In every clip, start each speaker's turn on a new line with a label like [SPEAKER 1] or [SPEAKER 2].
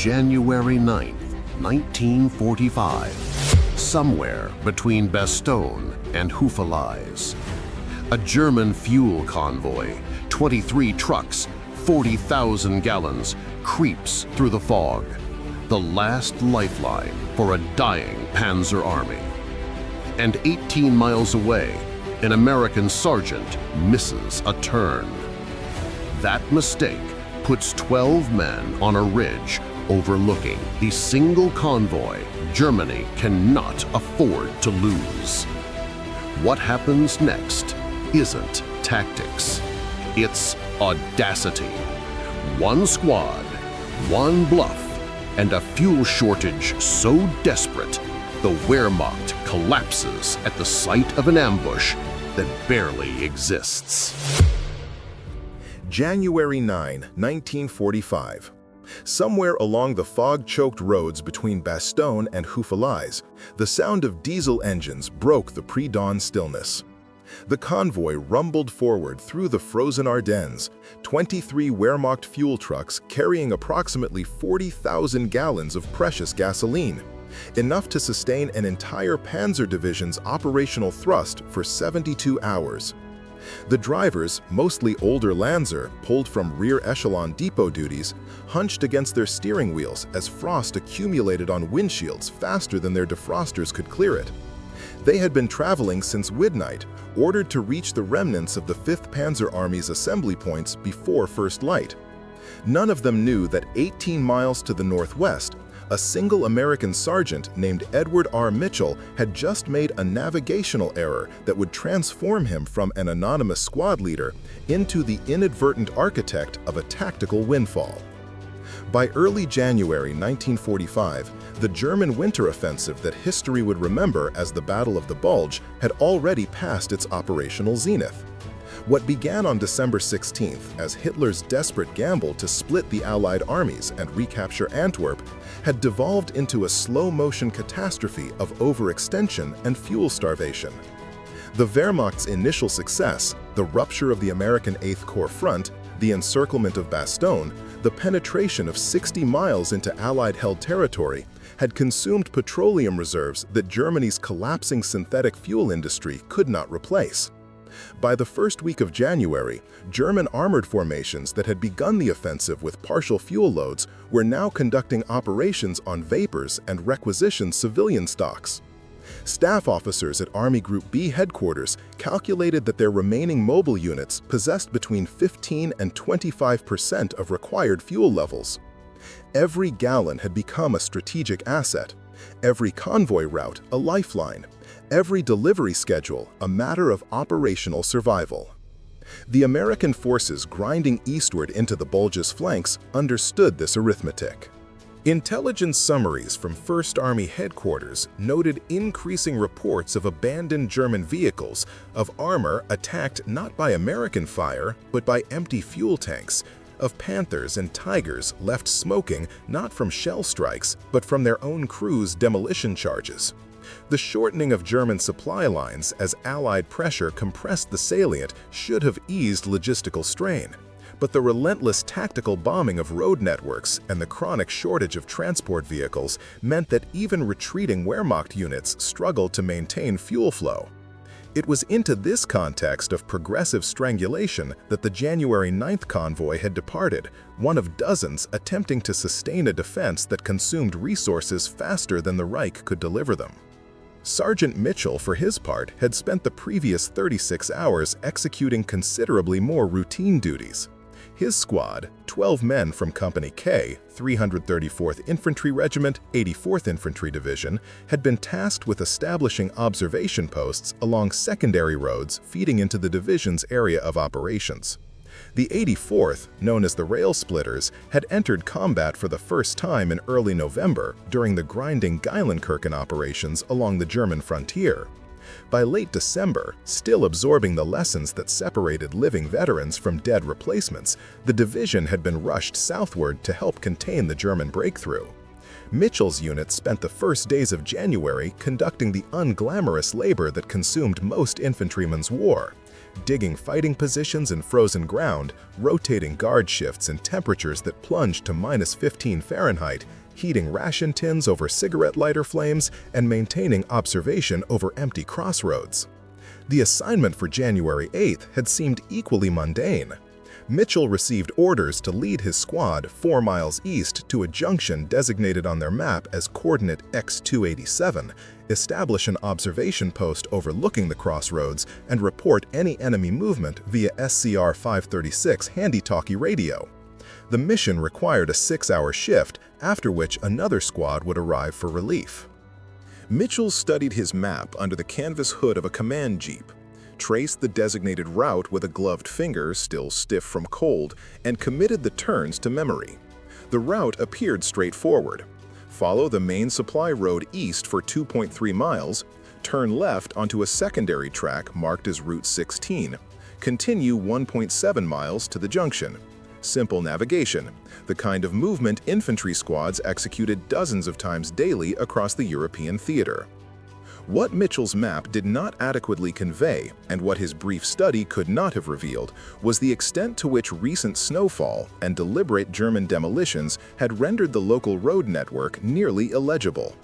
[SPEAKER 1] January 9th, 1945, somewhere between Bastogne and Houffalize. A German fuel convoy, 23 trucks, 40,000 gallons, creeps through the fog, the last lifeline for a dying Panzer army. And 18 miles away, an American sergeant misses a turn. That mistake puts 12 men on a ridge overlooking the single convoy Germany cannot afford to lose. What happens next isn't tactics, it's audacity. One squad, one bluff, and a fuel shortage so desperate, the Wehrmacht collapses at the sight of an ambush that barely exists.
[SPEAKER 2] January 9, 1945. Somewhere along the fog-choked roads between Bastogne and Houffalize, the sound of diesel engines broke the pre-dawn stillness. The convoy rumbled forward through the frozen Ardennes, 23 Wehrmacht fuel trucks carrying approximately 40,000 gallons of precious gasoline, enough to sustain an entire Panzer division's operational thrust for 72 hours. The drivers, mostly older Lanzer, pulled from rear echelon depot duties, hunched against their steering wheels as frost accumulated on windshields faster than their defrosters could clear it. They had been traveling since midnight, ordered to reach the remnants of the 5th Panzer Army's assembly points before first light. None of them knew that 18 miles to the northwest, a single American sergeant named Edward R. Mitchell had just made a navigational error that would transform him from an anonymous squad leader into the inadvertent architect of a tactical windfall. By early January 1945, the German winter offensive that history would remember as the Battle of the Bulge had already passed its operational zenith. What began on December 16th as Hitler's desperate gamble to split the Allied armies and recapture Antwerp had devolved into a slow-motion catastrophe of overextension and fuel starvation. The Wehrmacht's initial success, the rupture of the American 8th Corps front, the encirclement of Bastogne, the penetration of 60 miles into Allied-held territory, had consumed petroleum reserves that Germany's collapsing synthetic fuel industry could not replace. By the first week of January, German armored formations that had begun the offensive with partial fuel loads were now conducting operations on vapors and requisitioned civilian stocks. Staff officers at Army Group B headquarters calculated that their remaining mobile units possessed between 15 and 25% of required fuel levels. Every gallon had become a strategic asset, every convoy route a lifeline, every delivery schedule a matter of operational survival. The American forces grinding eastward into the Bulge's flanks understood this arithmetic. Intelligence summaries from 1st Army headquarters noted increasing reports of abandoned German vehicles, of armor attacked not by American fire but by empty fuel tanks, of Panthers and Tigers left smoking not from shell strikes but from their own crews' demolition charges. The shortening of German supply lines as Allied pressure compressed the salient should have eased logistical strain, but the relentless tactical bombing of road networks and the chronic shortage of transport vehicles meant that even retreating Wehrmacht units struggled to maintain fuel flow. It was into this context of progressive strangulation that the January 9th convoy had departed, one of dozens attempting to sustain a defense that consumed resources faster than the Reich could deliver them. Sergeant Mitchell, for his part, had spent the previous 36 hours executing considerably more routine duties. His squad, 12 men from Company K, 334th Infantry Regiment, 84th Infantry Division, had been tasked with establishing observation posts along secondary roads feeding into the division's area of operations. The 84th, known as the Rail Splitters, had entered combat for the first time in early November during the grinding Geilenkirchen operations along the German frontier. By late December, still absorbing the lessons that separated living veterans from dead replacements, the division had been rushed southward to help contain the German breakthrough. Mitchell's unit spent the first days of January conducting the unglamorous labor that consumed most infantrymen's war, digging fighting positions in frozen ground, rotating guard shifts in temperatures that plunged to -15 Fahrenheit, heating ration tins over cigarette lighter flames, and maintaining observation over empty crossroads. The assignment for January 8th had seemed equally mundane. Mitchell received orders to lead his squad 4 miles east to a junction designated on their map as coordinate X287, establish an observation post overlooking the crossroads, and report any enemy movement via SCR 536 handy-talkie radio. The mission required a 6-hour shift, after which another squad would arrive for relief. Mitchell studied his map under the canvas hood of a command jeep, traced the designated route with a gloved finger still stiff from cold, and committed the turns to memory. The route appeared straightforward. Follow the main supply road east for 2.3 miles, turn left onto a secondary track marked as Route 16, continue 1.7 miles to the junction. Simple navigation, the kind of movement infantry squads executed dozens of times daily across the European theater. What Mitchell's map did not adequately convey, and what his brief study could not have revealed, was the extent to which recent snowfall and deliberate German demolitions had rendered the local road network nearly illegible.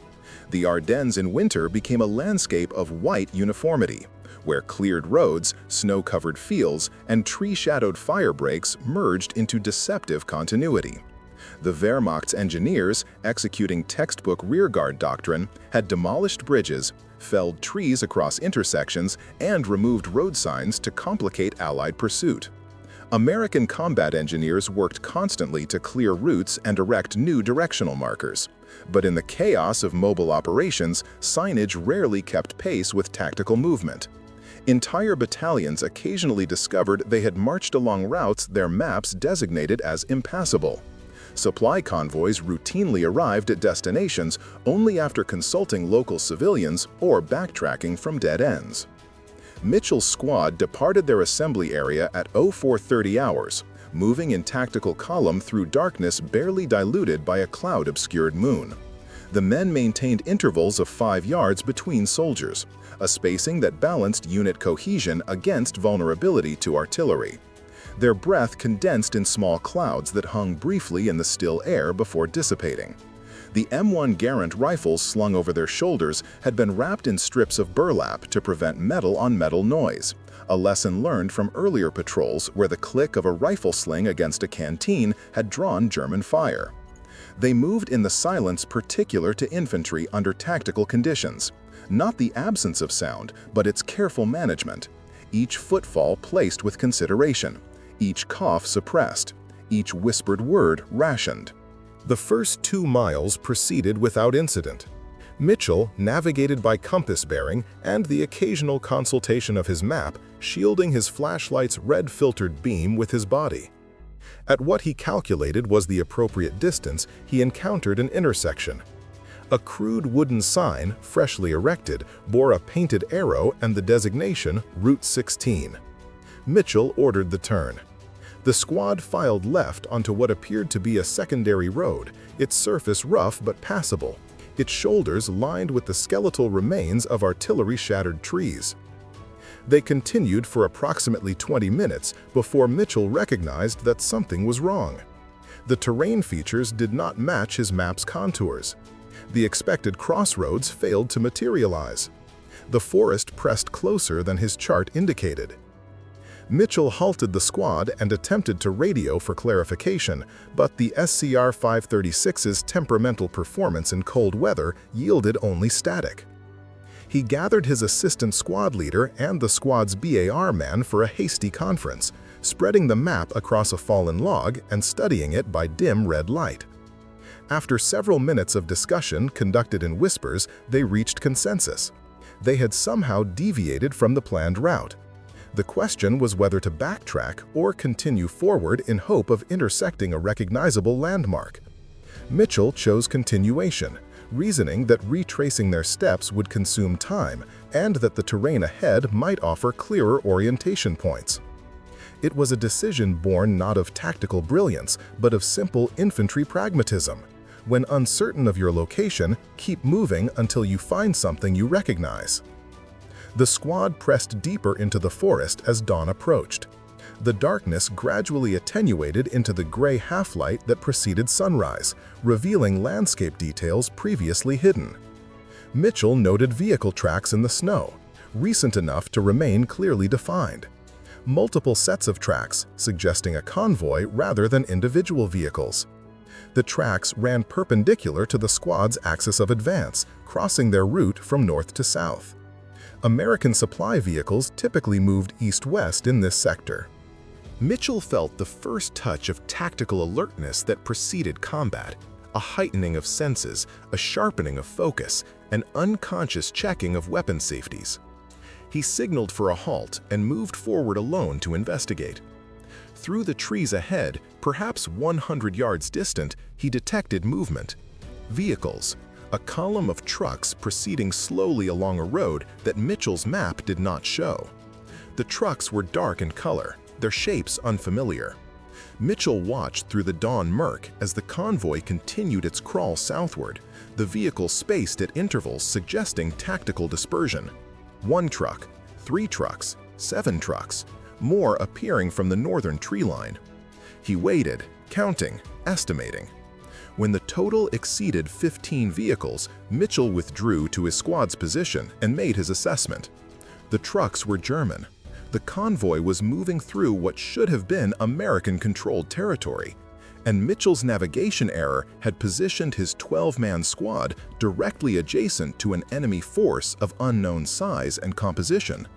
[SPEAKER 2] The Ardennes in winter became a landscape of white uniformity, where cleared roads, snow-covered fields, and tree-shadowed fire breaks merged into deceptive continuity. The Wehrmacht's engineers, executing textbook rearguard doctrine, had demolished bridges, felled trees across intersections, and removed road signs to complicate Allied pursuit. American combat engineers worked constantly to clear routes and erect new directional markers. But in the chaos of mobile operations, signage rarely kept pace with tactical movement. Entire battalions occasionally discovered they had marched along routes their maps designated as impassable. Supply convoys routinely arrived at destinations only after consulting local civilians or backtracking from dead ends. Mitchell's squad departed their assembly area at 0430 hours, moving in tactical column through darkness barely diluted by a cloud-obscured moon. The men maintained intervals of 5 yards between soldiers, a spacing that balanced unit cohesion against vulnerability to artillery. Their breath condensed in small clouds that hung briefly in the still air before dissipating. The M1 Garand rifles slung over their shoulders had been wrapped in strips of burlap to prevent metal-on-metal noise, a lesson learned from earlier patrols where the click of a rifle sling against a canteen had drawn German fire. They moved in the silence particular to infantry under tactical conditions, not the absence of sound, but its careful management, each footfall placed with consideration, each cough suppressed, each whispered word rationed. The first 2 miles proceeded without incident. Mitchell navigated by compass bearing and the occasional consultation of his map, shielding his flashlight's red-filtered beam with his body. At what he calculated was the appropriate distance, he encountered an intersection. A crude wooden sign, freshly erected, bore a painted arrow and the designation Route 16. Mitchell ordered the turn. The squad filed left onto what appeared to be a secondary road, its surface rough but passable, its shoulders lined with the skeletal remains of artillery-shattered trees. They continued for approximately 20 minutes before Mitchell recognized that something was wrong. The terrain features did not match his map's contours. The expected crossroads failed to materialize. The forest pressed closer than his chart indicated. Mitchell halted the squad and attempted to radio for clarification, but the SCR 536's temperamental performance in cold weather yielded only static. He gathered his assistant squad leader and the squad's BAR man for a hasty conference, spreading the map across a fallen log and studying it by dim red light. After several minutes of discussion conducted in whispers, they reached consensus. They had somehow deviated from the planned route. The question was whether to backtrack or continue forward in hope of intersecting a recognizable landmark. Mitchell chose continuation, reasoning that retracing their steps would consume time and that the terrain ahead might offer clearer orientation points. It was a decision born not of tactical brilliance, but of simple infantry pragmatism. When uncertain of your location, keep moving until you find something you recognize. The squad pressed deeper into the forest as dawn approached. The darkness gradually attenuated into the gray half-light that preceded sunrise, revealing landscape details previously hidden. Mitchell noted vehicle tracks in the snow, recent enough to remain clearly defined. Multiple sets of tracks, suggesting a convoy rather than individual vehicles. The tracks ran perpendicular to the squad's axis of advance, crossing their route from north to south. American supply vehicles typically moved east-west in this sector. Mitchell felt the first touch of tactical alertness that preceded combat, a heightening of senses, a sharpening of focus, an unconscious checking of weapon safeties. He signaled for a halt and moved forward alone to investigate. Through the trees ahead, perhaps 100 yards distant, he detected movement. Vehicles, a column of trucks proceeding slowly along a road that Mitchell's map did not show. The trucks were dark in color, their shapes unfamiliar. Mitchell watched through the dawn murk as the convoy continued its crawl southward, the vehicles spaced at intervals suggesting tactical dispersion. 1 truck, 3 trucks, 7 trucks, more appearing from the northern tree line. He waited, counting, estimating. When the total exceeded 15 vehicles, Mitchell withdrew to his squad's position and made his assessment. The trucks were German. The convoy was moving through what should have been American-controlled territory, and Mitchell's navigation error had positioned his 12-man squad directly adjacent to an enemy force of unknown size and composition.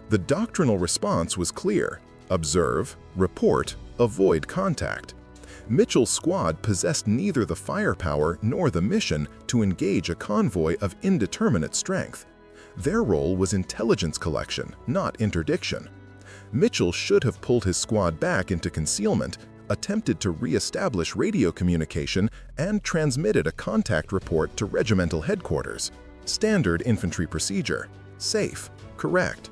[SPEAKER 2] The doctrinal response was clear: observe, report, avoid contact. Mitchell's squad possessed neither the firepower nor the mission to engage a convoy of indeterminate strength. Their role was intelligence collection, not interdiction. Mitchell should have pulled his squad back into concealment, attempted to re-establish radio communication, and transmitted a contact report to regimental headquarters. Standard infantry procedure. Safe. Correct.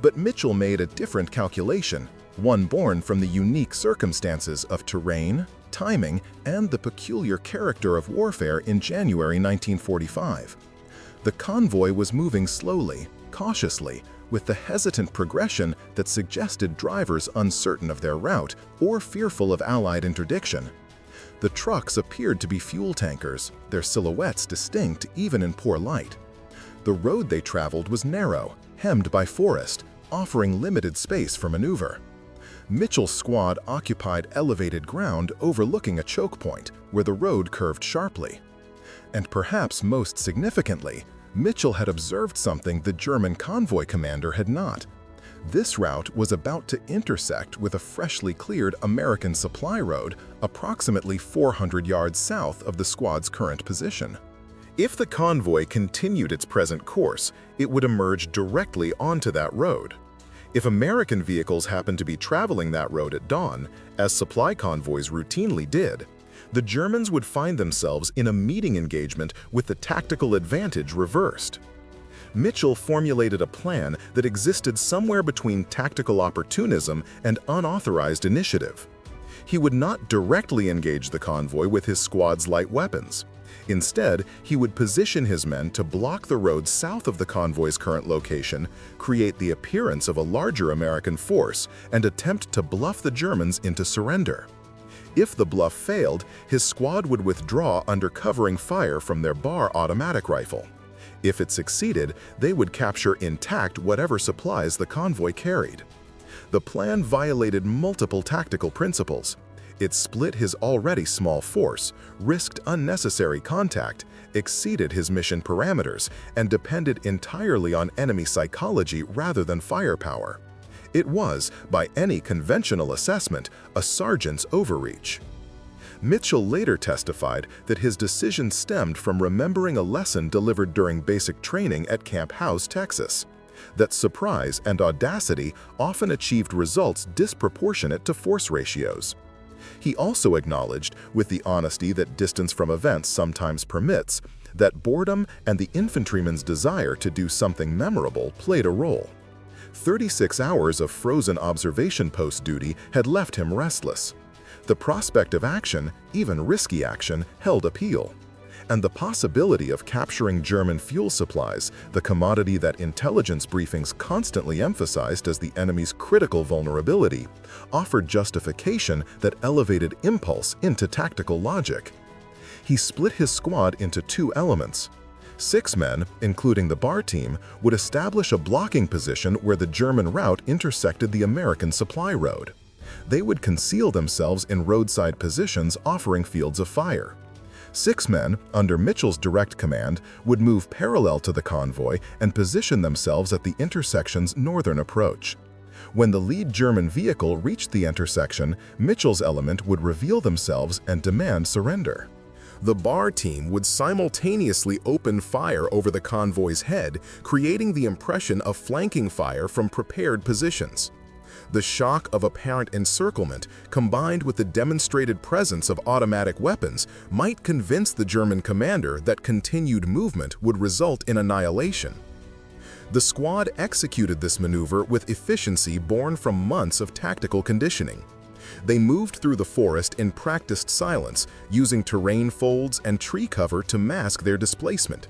[SPEAKER 2] But Mitchell made a different calculation, one born from the unique circumstances of terrain, timing, and the peculiar character of warfare in January 1945. The convoy was moving slowly, cautiously, with the hesitant progression that suggested drivers uncertain of their route or fearful of Allied interdiction. The trucks appeared to be fuel tankers, their silhouettes distinct even in poor light. The road they traveled was narrow, hemmed by forest, offering limited space for maneuver. Mitchell's squad occupied elevated ground overlooking a choke point where the road curved sharply. And perhaps most significantly, Mitchell had observed something the German convoy commander had not. This route was about to intersect with a freshly cleared American supply road approximately 400 yards south of the squad's current position. If the convoy continued its present course, it would emerge directly onto that road. If American vehicles happened to be traveling that road at dawn, as supply convoys routinely did, the Germans would find themselves in a meeting engagement with the tactical advantage reversed. Mitchell formulated a plan that existed somewhere between tactical opportunism and unauthorized initiative. He would not directly engage the convoy with his squad's light weapons. Instead, he would position his men to block the road south of the convoy's current location, create the appearance of a larger American force, and attempt to bluff the Germans into surrender. If the bluff failed, his squad would withdraw under covering fire from their Bar automatic rifle. If it succeeded, they would capture intact whatever supplies the convoy carried. The plan violated multiple tactical principles. It split his already small force, risked unnecessary contact, exceeded his mission parameters, and depended entirely on enemy psychology rather than firepower. It was, by any conventional assessment, a sergeant's overreach. Mitchell later testified that his decision stemmed from remembering a lesson delivered during basic training at Camp House, Texas, that surprise and audacity often achieved results disproportionate to force ratios. He also acknowledged, with the honesty that distance from events sometimes permits, that boredom and the infantryman's desire to do something memorable played a role. 36 hours of frozen observation post duty had left him restless. The prospect of action, even risky action, held appeal. and the possibility of capturing German fuel supplies, the commodity that intelligence briefings constantly emphasized as the enemy's critical vulnerability, offered justification that elevated impulse into tactical logic. He split his squad into two elements. 6 men, including the bar team, would establish a blocking position where the German route intersected the American supply road. They would conceal themselves in roadside positions offering fields of fire. 6 men, under Mitchell's direct command, would move parallel to the convoy and position themselves at the intersection's northern approach. When the lead German vehicle reached the intersection, Mitchell's element would reveal themselves and demand surrender. The bar team would simultaneously open fire over the convoy's head, creating the impression of flanking fire from prepared positions. The shock of apparent encirclement, combined with the demonstrated presence of automatic weapons, might convince the German commander that continued movement would result in annihilation. The squad executed this maneuver with efficiency born from months of tactical conditioning. They moved through the forest in practiced silence, using terrain folds and tree cover to mask their displacement.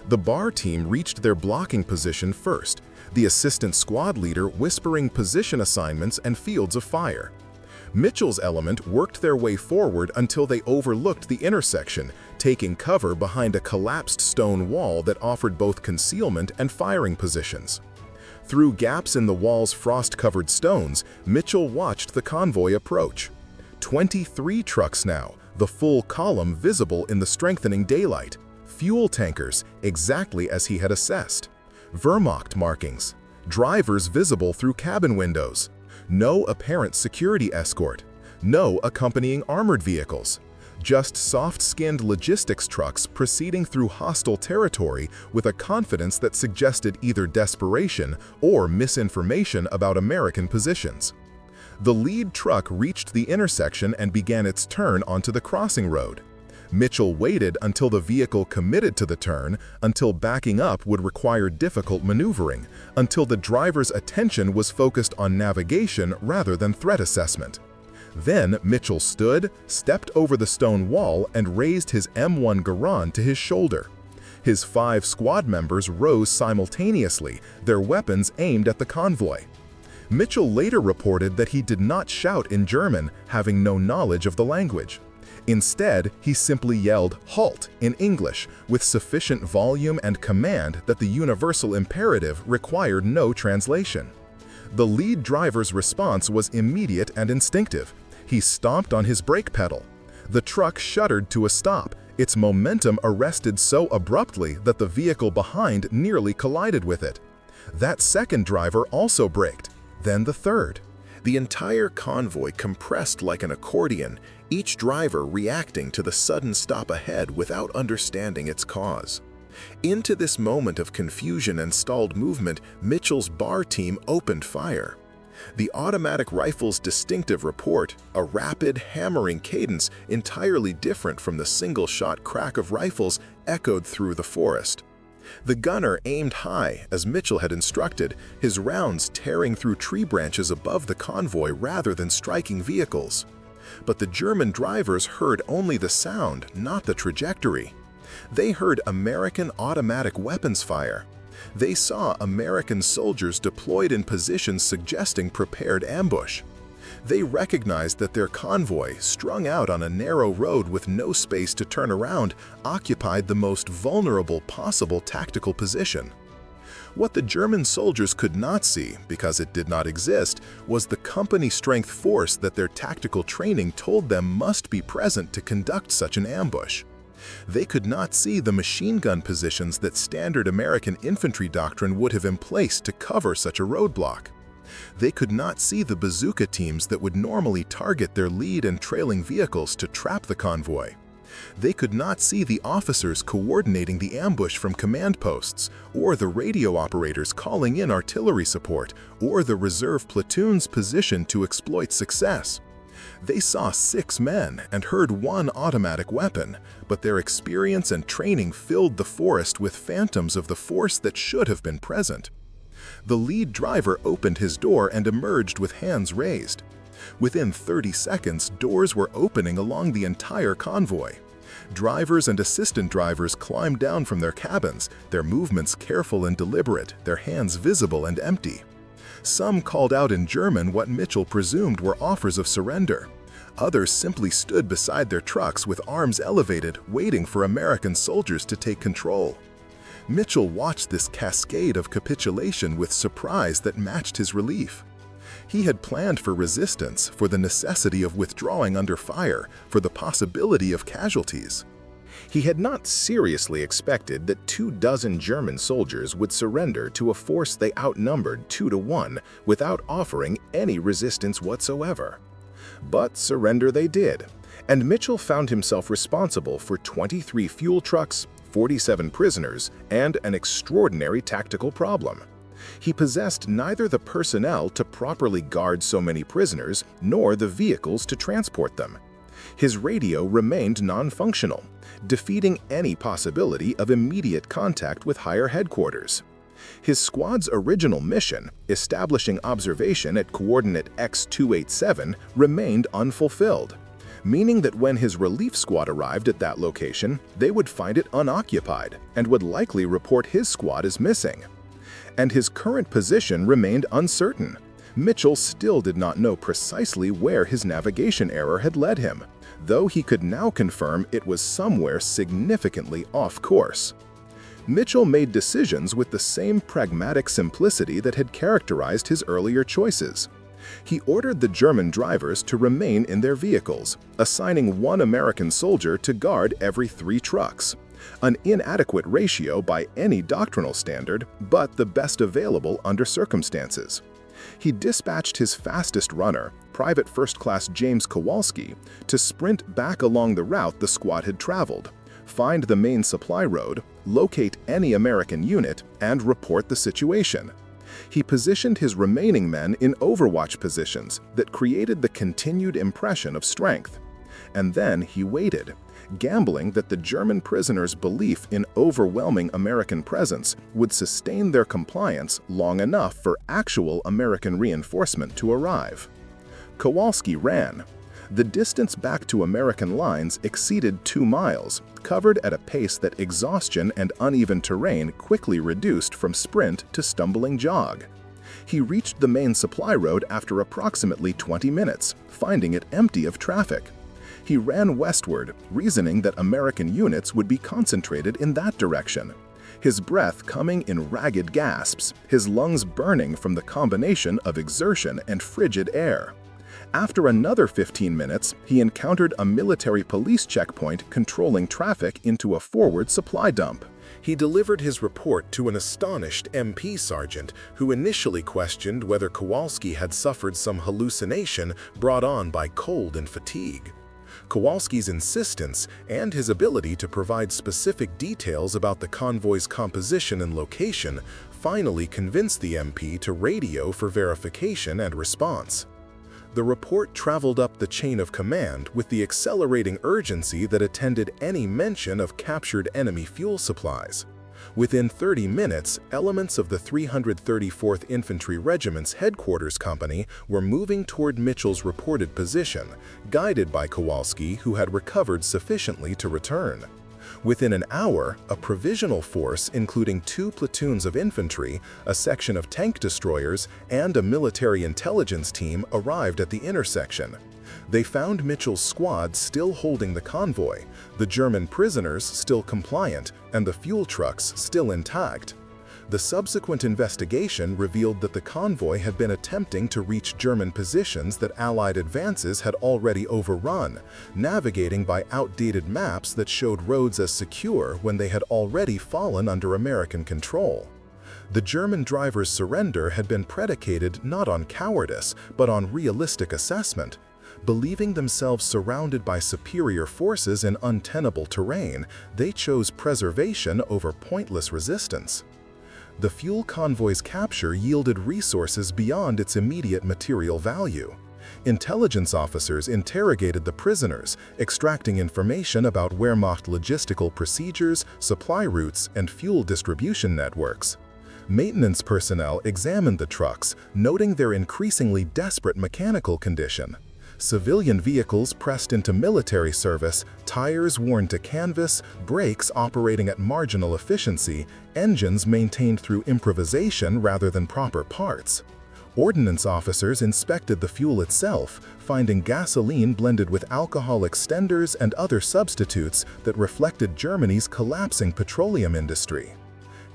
[SPEAKER 2] The bar team reached their blocking position first, the assistant squad leader whispering position assignments and fields of fire. Mitchell's element worked their way forward until they overlooked the intersection, taking cover behind a collapsed stone wall that offered both concealment and firing positions. Through gaps in the wall's frost-covered stones, Mitchell watched the convoy approach. 23 trucks now, the full column visible in the strengthening daylight. Fuel tankers, exactly as he had assessed. Wehrmacht markings. Drivers visible through cabin windows. No apparent security escort. No accompanying armored vehicles. Just soft-skinned logistics trucks proceeding through hostile territory with a confidence that suggested either desperation or misinformation about American positions. The lead truck reached the intersection and began its turn onto the crossing road. Mitchell waited until the vehicle committed to the turn, until backing up would require difficult maneuvering, until the driver's attention was focused on navigation rather than threat assessment. Then Mitchell stood, stepped over the stone wall, and raised his M1 Garand to his shoulder. His 5 squad members rose simultaneously, their weapons aimed at the convoy. Mitchell later reported that he did not shout in German, having no knowledge of the language. Instead, he simply yelled "halt" in English, with sufficient volume and command that the universal imperative required no translation. The lead driver's response was immediate and instinctive. He stomped on his brake pedal. The truck shuddered to a stop, its momentum arrested so abruptly that the vehicle behind nearly collided with it. That second driver also braked, then the third. The entire convoy compressed like an accordion, each driver reacting to the sudden stop ahead without understanding its cause. Into this moment of confusion and stalled movement, Mitchell's bar team opened fire. The automatic rifle's distinctive report, a rapid, hammering cadence entirely different from the single-shot crack of rifles, echoed through the forest. The gunner aimed high, as Mitchell had instructed, his rounds tearing through tree branches above the convoy rather than striking vehicles. But the German drivers heard only the sound, not the trajectory. They heard American automatic weapons fire. They saw American soldiers deployed in positions suggesting prepared ambush. They recognized that their convoy, strung out on a narrow road with no space to turn around, occupied the most vulnerable possible tactical position. What the German soldiers could not see, because it did not exist, was the company-strength force that their tactical training told them must be present to conduct such an ambush. They could not see the machine gun positions that standard American infantry doctrine would have emplaced to cover such a roadblock. They could not see the bazooka teams that would normally target their lead and trailing vehicles to trap the convoy. They could not see the officers coordinating the ambush from command posts, or the radio operators calling in artillery support, or the reserve platoons positioned to exploit success. They saw 6 men and heard 1 automatic weapon, but their experience and training filled the forest with phantoms of the force that should have been present. The lead driver opened his door and emerged with hands raised. Within 30 seconds, doors were opening along the entire convoy. Drivers and assistant drivers climbed down from their cabins, their movements careful and deliberate, their hands visible and empty. Some called out in German what Mitchell presumed were offers of surrender. Others simply stood beside their trucks with arms elevated, waiting for American soldiers to take control. Mitchell watched this cascade of capitulation with surprise that matched his relief. He had planned for resistance, for the necessity of withdrawing under fire, for the possibility of casualties. He had not seriously expected that 24 German soldiers would surrender to a force they outnumbered 2-1 without offering any resistance whatsoever. But surrender they did, and Mitchell found himself responsible for 23 fuel trucks, 47 prisoners, and an extraordinary tactical problem. He possessed neither the personnel to properly guard so many prisoners nor the vehicles to transport them. His radio remained non-functional, defeating any possibility of immediate contact with higher headquarters. His squad's original mission, establishing observation at coordinate X287, remained unfulfilled, meaning that when his relief squad arrived at that location, they would find it unoccupied and would likely report his squad as missing. And his current position remained uncertain. Mitchell still did not know precisely where his navigation error had led him, though he could now confirm it was somewhere significantly off course. Mitchell made decisions with the same pragmatic simplicity that had characterized his earlier choices. He ordered the German drivers to remain in their vehicles, assigning 1 American soldier to guard every 3 trucks. An inadequate ratio by any doctrinal standard, but the best available under circumstances. He dispatched his fastest runner, Private First Class James Kowalski, to sprint back along the route the squad had traveled, find the main supply road, locate any American unit, and report the situation. He positioned his remaining men in overwatch positions that created the continued impression of strength. And then he waited, gambling that the German prisoners' belief in overwhelming American presence would sustain their compliance long enough for actual American reinforcement to arrive. Kowalski ran. The distance back to American lines exceeded 2 miles, covered at a pace that exhaustion and uneven terrain quickly reduced from sprint to stumbling jog. He reached the main supply road after approximately 20 minutes, finding it empty of traffic. He ran westward, reasoning that American units would be concentrated in that direction. His breath coming in ragged gasps, his lungs burning from the combination of exertion and frigid air. After another 15 minutes, he encountered a military police checkpoint controlling traffic into a forward supply dump. He delivered his report to an astonished MP sergeant who initially questioned whether Kowalski had suffered some hallucination brought on by cold and fatigue. Kowalski's insistence and his ability to provide specific details about the convoy's composition and location finally convinced the MP to radio for verification and response. The report traveled up the chain of command with the accelerating urgency that attended any mention of captured enemy fuel supplies. Within 30 minutes, elements of the 334th Infantry Regiment's headquarters company were moving toward Mitchell's reported position, guided by Kowalski, who had recovered sufficiently to return. Within an hour, a provisional force including 2 platoons of infantry, a section of tank destroyers, and a military intelligence team arrived at the intersection. They found Mitchell's squad still holding the convoy, the German prisoners still compliant, and the fuel trucks still intact. The subsequent investigation revealed that the convoy had been attempting to reach German positions that Allied advances had already overrun, navigating by outdated maps that showed roads as secure when they had already fallen under American control. The German drivers' surrender had been predicated not on cowardice, but on realistic assessment. Believing themselves surrounded by superior forces in untenable terrain, they chose preservation over pointless resistance. The fuel convoy's capture yielded resources beyond its immediate material value. Intelligence officers interrogated the prisoners, extracting information about Wehrmacht logistical procedures, supply routes, and fuel distribution networks. Maintenance personnel examined the trucks, noting their increasingly desperate mechanical condition. Civilian vehicles pressed into military service, tires worn to canvas, brakes operating at marginal efficiency, engines maintained through improvisation rather than proper parts. Ordnance officers inspected the fuel itself, finding gasoline blended with alcohol extenders and other substitutes that reflected Germany's collapsing petroleum industry.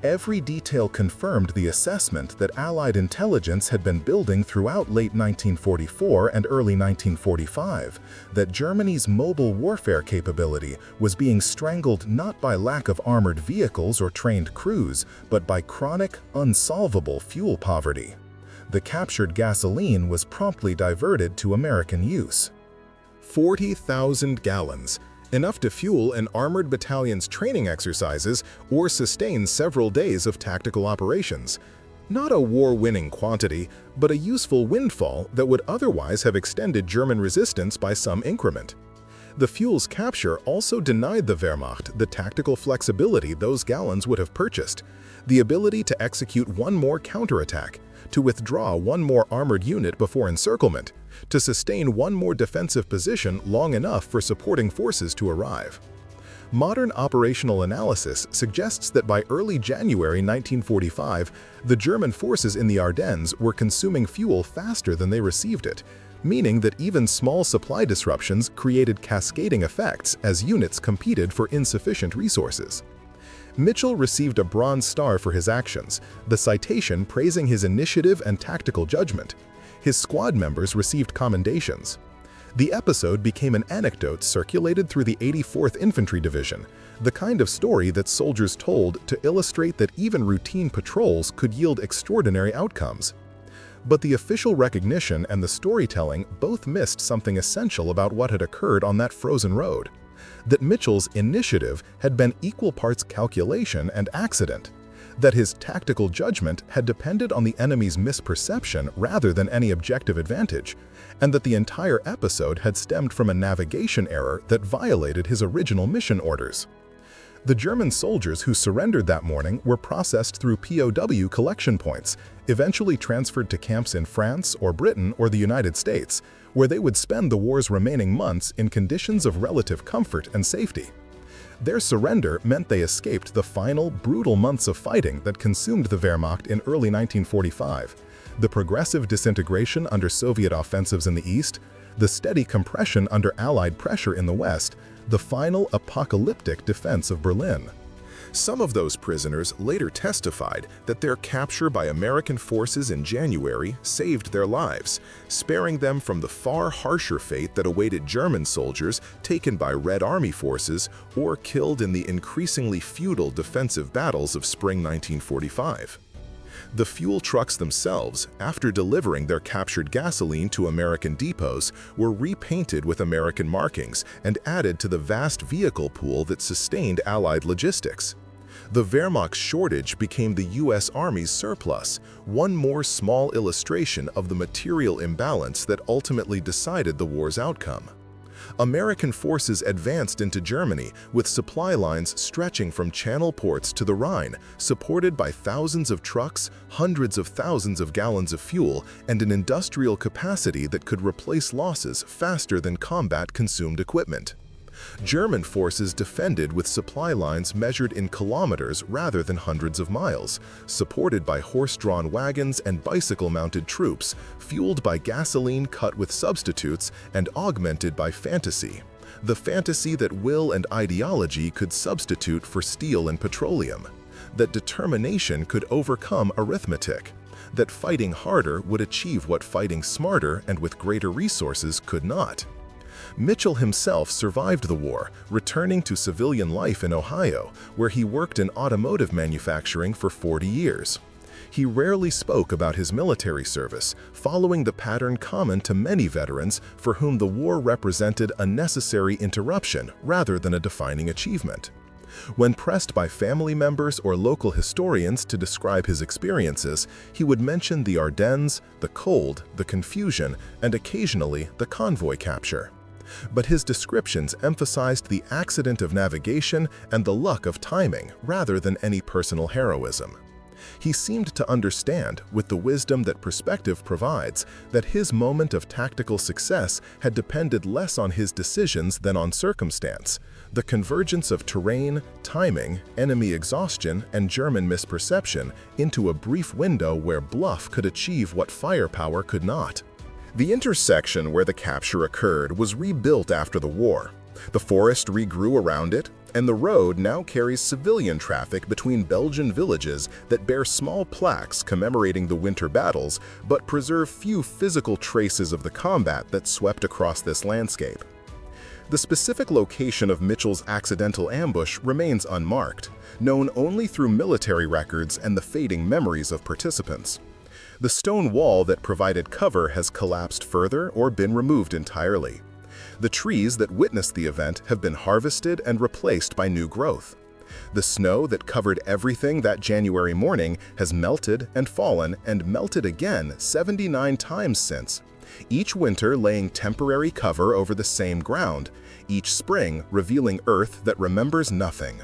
[SPEAKER 2] Every detail confirmed the assessment that Allied intelligence had been building throughout late 1944 and early 1945, that Germany's mobile warfare capability was being strangled not by lack of armored vehicles or trained crews, but by chronic, unsolvable fuel poverty. The captured gasoline was promptly diverted to American use. 40,000 gallons. Enough to fuel an armored battalion's training exercises or sustain several days of tactical operations. Not a war-winning quantity, but a useful windfall that would otherwise have extended German resistance by some increment. The fuel's capture also denied the Wehrmacht the tactical flexibility those gallons would have purchased, the ability to execute one more counterattack, to withdraw one more armored unit before encirclement, to sustain one more defensive position long enough for supporting forces to arrive. Modern operational analysis suggests that by early January 1945, the German forces in the Ardennes were consuming fuel faster than they received it, meaning that even small supply disruptions created cascading effects as units competed for insufficient resources. Mitchell received a Bronze Star for his actions, the citation praising his initiative and tactical judgment. His squad members received commendations. The episode became an anecdote circulated through the 84th Infantry Division, the kind of story that soldiers told to illustrate that even routine patrols could yield extraordinary outcomes. But the official recognition and the storytelling both missed something essential about what had occurred on that frozen road. That Mitchell's initiative had been equal parts calculation and accident, that his tactical judgment had depended on the enemy's misperception rather than any objective advantage, and that the entire episode had stemmed from a navigation error that violated his original mission orders. The German soldiers who surrendered that morning were processed through POW collection points, eventually transferred to camps in France or Britain or the United States, where they would spend the war's remaining months in conditions of relative comfort and safety. Their surrender meant they escaped the final, brutal months of fighting that consumed the Wehrmacht in early 1945, the progressive disintegration under Soviet offensives in the East, the steady compression under Allied pressure in the West, the final apocalyptic defense of Berlin. Some of those prisoners later testified that their capture by American forces in January saved their lives, sparing them from the far harsher fate that awaited German soldiers taken by Red Army forces or killed in the increasingly futile defensive battles of spring 1945. The fuel trucks themselves, after delivering their captured gasoline to American depots, were repainted with American markings and added to the vast vehicle pool that sustained Allied logistics. The Wehrmacht's shortage became the U.S. Army's surplus, one more small illustration of the material imbalance that ultimately decided the war's outcome. American forces advanced into Germany with supply lines stretching from Channel ports to the Rhine, supported by thousands of trucks, hundreds of thousands of gallons of fuel, and an industrial capacity that could replace losses faster than combat-consumed equipment. German forces defended with supply lines measured in kilometers rather than hundreds of miles, supported by horse-drawn wagons and bicycle-mounted troops, fueled by gasoline cut with substitutes and augmented by fantasy. The fantasy that will and ideology could substitute for steel and petroleum, that determination could overcome arithmetic, that fighting harder would achieve what fighting smarter and with greater resources could not. Mitchell himself survived the war, returning to civilian life in Ohio, where he worked in automotive manufacturing for 40 years. He rarely spoke about his military service, following the pattern common to many veterans for whom the war represented a necessary interruption rather than a defining achievement. When pressed by family members or local historians to describe his experiences, he would mention the Ardennes, the cold, the confusion, and occasionally the convoy capture. But his descriptions emphasized the accident of navigation and the luck of timing rather than any personal heroism. He seemed to understand, with the wisdom that perspective provides, that his moment of tactical success had depended less on his decisions than on circumstance, the convergence of terrain, timing, enemy exhaustion, and German misperception into a brief window where bluff could achieve what firepower could not. The intersection where the capture occurred was rebuilt after the war. The forest regrew around it, and the road now carries civilian traffic between Belgian villages that bear small plaques commemorating the winter battles but preserve few physical traces of the combat that swept across this landscape. The specific location of Mitchell's accidental ambush remains unmarked, known only through military records and the fading memories of participants. The stone wall that provided cover has collapsed further or been removed entirely. The trees that witnessed the event have been harvested and replaced by new growth. The snow that covered everything that January morning has melted and fallen and melted again 79 times since, each winter laying temporary cover over the same ground, each spring revealing earth that remembers nothing.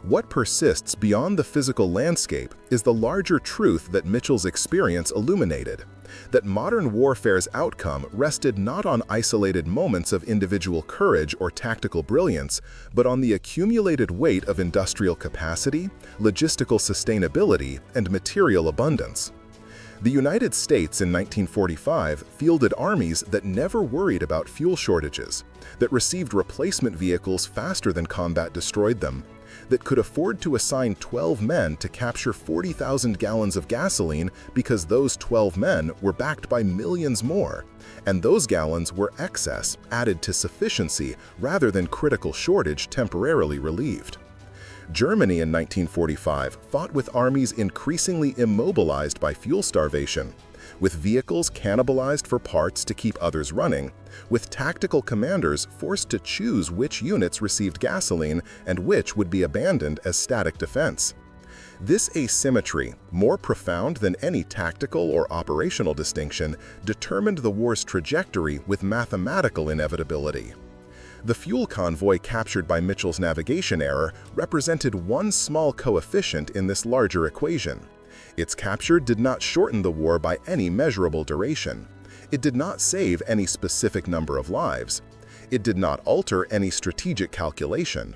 [SPEAKER 2] What persists beyond the physical landscape is the larger truth that Mitchell's experience illuminated, that modern warfare's outcome rested not on isolated moments of individual courage or tactical brilliance, but on the accumulated weight of industrial capacity, logistical sustainability, and material abundance. The United States in 1945 fielded armies that never worried about fuel shortages, that received replacement vehicles faster than combat destroyed them, that could afford to assign 12 men to capture 40,000 gallons of gasoline because those 12 men were backed by millions more, and those gallons were excess added to sufficiency rather than critical shortage temporarily relieved. Germany in 1945 fought with armies increasingly immobilized by fuel starvation, with vehicles cannibalized for parts to keep others running, with tactical commanders forced to choose which units received gasoline and which would be abandoned as static defense. This asymmetry, more profound than any tactical or operational distinction, determined the war's trajectory with mathematical inevitability. The fuel convoy captured by Mitchell's navigation error represented one small coefficient in this larger equation. Its capture did not shorten the war by any measurable duration. It did not save any specific number of lives. It did not alter any strategic calculation.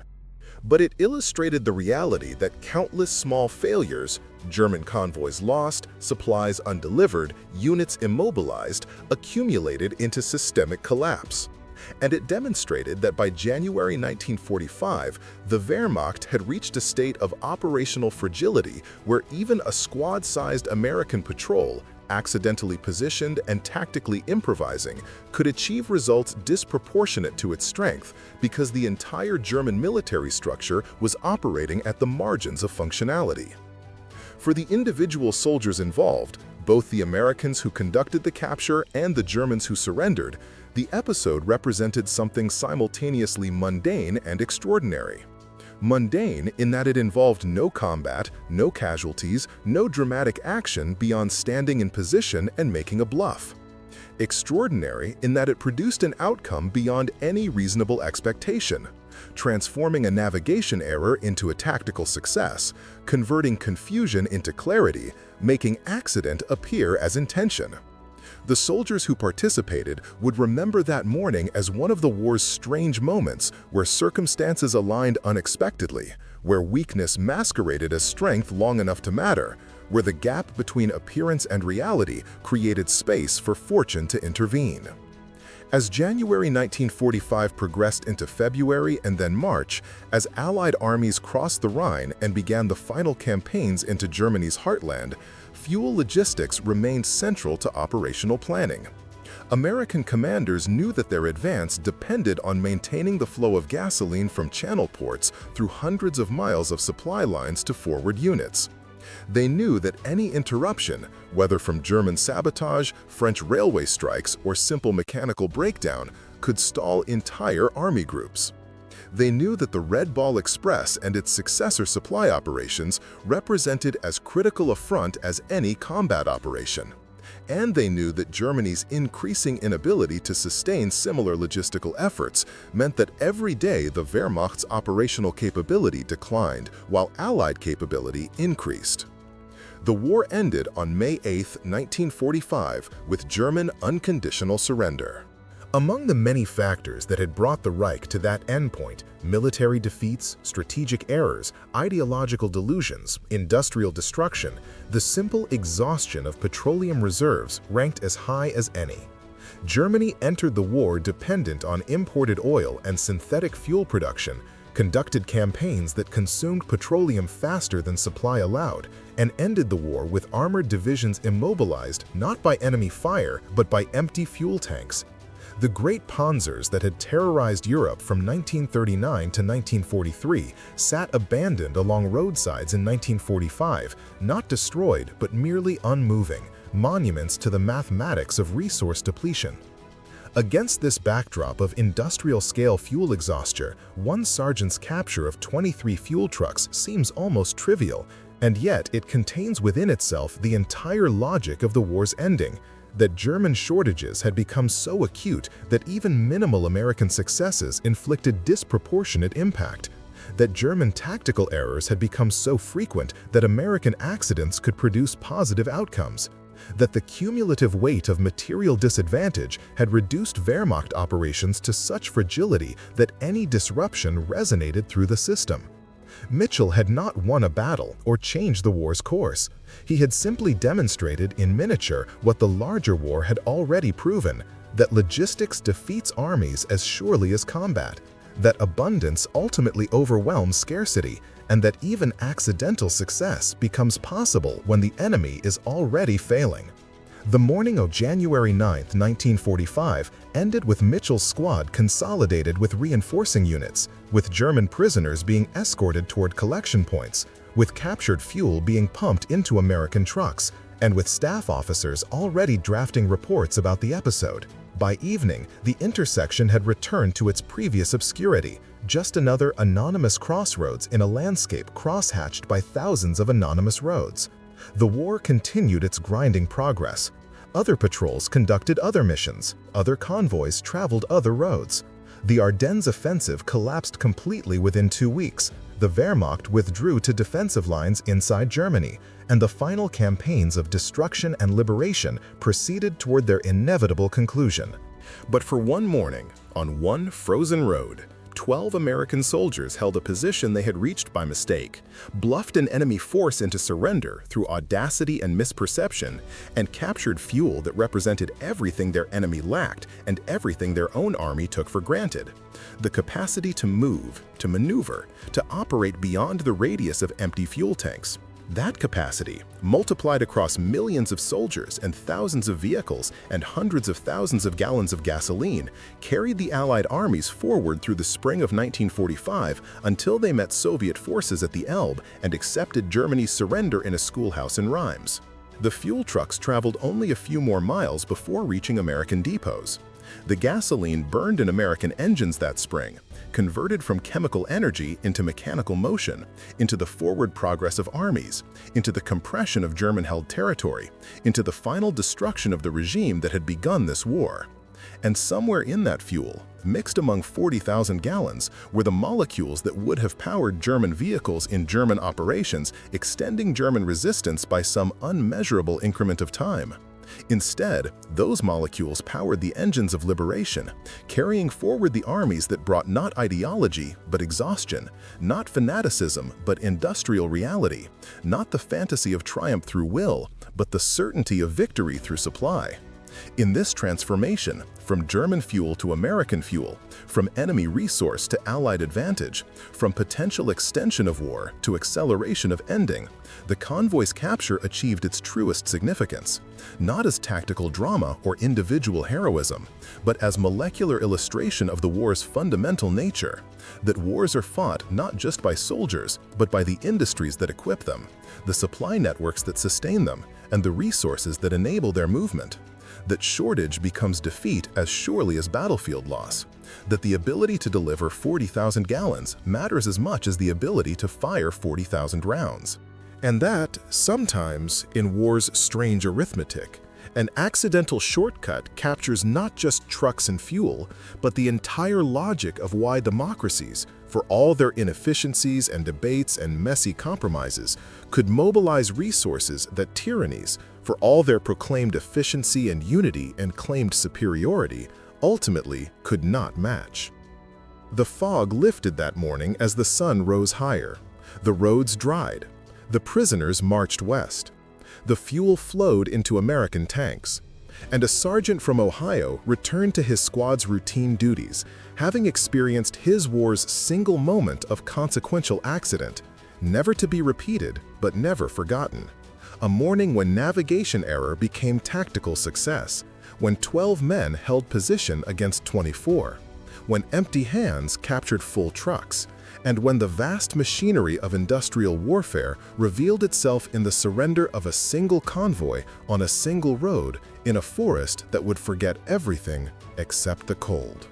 [SPEAKER 2] But it illustrated the reality that countless small failures, German convoys lost, supplies undelivered, units immobilized, accumulated into systemic collapse. And it demonstrated that by January 1945, the Wehrmacht had reached a state of operational fragility where even a squad-sized American patrol, accidentally positioned and tactically improvising, could achieve results disproportionate to its strength because the entire German military structure was operating at the margins of functionality. For the individual soldiers involved, both the Americans who conducted the capture and the Germans who surrendered, the episode represented something simultaneously mundane and extraordinary. Mundane in that it involved no combat, no casualties, no dramatic action beyond standing in position and making a bluff. Extraordinary in that it produced an outcome beyond any reasonable expectation, transforming a navigation error into a tactical success, converting confusion into clarity, making accident appear as intention. The soldiers who participated would remember that morning as one of the war's strange moments where circumstances aligned unexpectedly, where weakness masqueraded as strength long enough to matter, where the gap between appearance and reality created space for fortune to intervene. As January 1945 progressed into February and then March, as Allied armies crossed the Rhine and began the final campaigns into Germany's heartland, fuel logistics remained central to operational planning. American commanders knew that their advance depended on maintaining the flow of gasoline from channel ports through hundreds of miles of supply lines to forward units. They knew that any interruption, whether from German sabotage, French railway strikes, or simple mechanical breakdown, could stall entire army groups. They knew that the Red Ball Express and its successor supply operations represented as critical a front as any combat operation. And they knew that Germany's increasing inability to sustain similar logistical efforts meant that every day the Wehrmacht's operational capability declined while Allied capability increased. The war ended on May 8, 1945, with German unconditional surrender. Among the many factors that had brought the Reich to that endpoint, military defeats, strategic errors, ideological delusions, industrial destruction, the simple exhaustion of petroleum reserves ranked as high as any. Germany entered the war dependent on imported oil and synthetic fuel production, conducted campaigns that consumed petroleum faster than supply allowed, and ended the war with armored divisions immobilized not by enemy fire but by empty fuel tanks. The great Panzers that had terrorized Europe from 1939 to 1943 sat abandoned along roadsides in 1945, not destroyed but merely unmoving, monuments to the mathematics of resource depletion. Against this backdrop of industrial-scale fuel exhaustion, one sergeant's capture of 23 fuel trucks seems almost trivial, and yet it contains within itself the entire logic of the war's ending, that German shortages had become so acute that even minimal American successes inflicted disproportionate impact, that German tactical errors had become so frequent that American accidents could produce positive outcomes, that the cumulative weight of material disadvantage had reduced Wehrmacht operations to such fragility that any disruption resonated through the system. Mitchell had not won a battle or changed the war's course. He had simply demonstrated in miniature what the larger war had already proven, that logistics defeats armies as surely as combat, that abundance ultimately overwhelms scarcity, and that even accidental success becomes possible when the enemy is already failing. The morning of January 9, 1945, ended with Mitchell's squad consolidated with reinforcing units, with German prisoners being escorted toward collection points, with captured fuel being pumped into American trucks, and with staff officers already drafting reports about the episode. By evening, the intersection had returned to its previous obscurity, just another anonymous crossroads in a landscape crosshatched by thousands of anonymous roads. The war continued its grinding progress. Other patrols conducted other missions. Other convoys traveled other roads. The Ardennes offensive collapsed completely within 2 weeks. The Wehrmacht withdrew to defensive lines inside Germany, and the final campaigns of destruction and liberation proceeded toward their inevitable conclusion. But for one morning, on one frozen road, 12 American soldiers held a position they had reached by mistake, bluffed an enemy force into surrender through audacity and misperception, and captured fuel that represented everything their enemy lacked and everything their own army took for granted. The capacity to move, to maneuver, to operate beyond the radius of empty fuel tanks. That capacity, multiplied across millions of soldiers and thousands of vehicles and hundreds of thousands of gallons of gasoline, carried the Allied armies forward through the spring of 1945 until they met Soviet forces at the Elbe and accepted Germany's surrender in a schoolhouse in Reims. The fuel trucks traveled only a few more miles before reaching American depots. The gasoline burned in American engines that spring, converted from chemical energy into mechanical motion, into the forward progress of armies, into the compression of German-held territory, into the final destruction of the regime that had begun this war. And somewhere in that fuel, mixed among 40,000 gallons, were the molecules that would have powered German vehicles in German operations, extending German resistance by some unmeasurable increment of time. Instead, those molecules powered the engines of liberation, carrying forward the armies that brought not ideology but exhaustion, not fanaticism but industrial reality, not the fantasy of triumph through will, but the certainty of victory through supply. In this transformation, from German fuel to American fuel, from enemy resource to Allied advantage, from potential extension of war to acceleration of ending, the convoy's capture achieved its truest significance, not as tactical drama or individual heroism, but as molecular illustration of the war's fundamental nature, that wars are fought not just by soldiers, but by the industries that equip them, the supply networks that sustain them, and the resources that enable their movement. That shortage becomes defeat as surely as battlefield loss, that the ability to deliver 40,000 gallons matters as much as the ability to fire 40,000 rounds. And that, sometimes, in war's strange arithmetic, An accidental shortcut captures not just trucks and fuel, but the entire logic of why democracies, for all their inefficiencies and debates and messy compromises, could mobilize resources that tyrannies, for all their proclaimed efficiency and unity and claimed superiority, ultimately could not match. The fog lifted that morning as the sun rose higher. The roads dried. The prisoners marched west. The fuel flowed into American tanks. And a sergeant from Ohio returned to his squad's routine duties, having experienced his war's single moment of consequential accident, never to be repeated but never forgotten. A morning when navigation error became tactical success, when 12 men held position against 24, when empty hands captured full trucks, and when the vast machinery of industrial warfare revealed itself in the surrender of a single convoy on a single road in a forest that would forget everything except the cold.